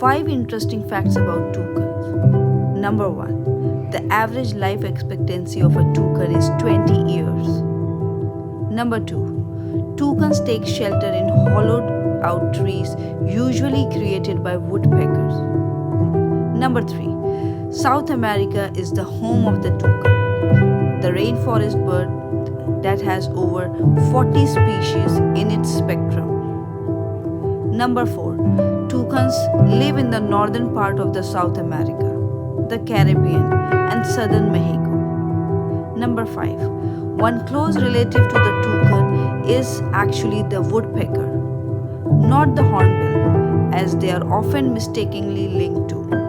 5 interesting facts about toucans. Number 1. The average life expectancy of a toucan is 20 years. Number 2. Toucans take shelter in hollowed out trees usually created by woodpeckers. Number 3. South America is the home of the toucan, the rainforest bird that has over 40 species in its spectrum. Number 4. Toucans live in the northern part of the South America, the Caribbean, and southern Mexico. Number 5. One close relative to the toucan is actually the woodpecker, not the hornbill, as they are often mistakenly linked to.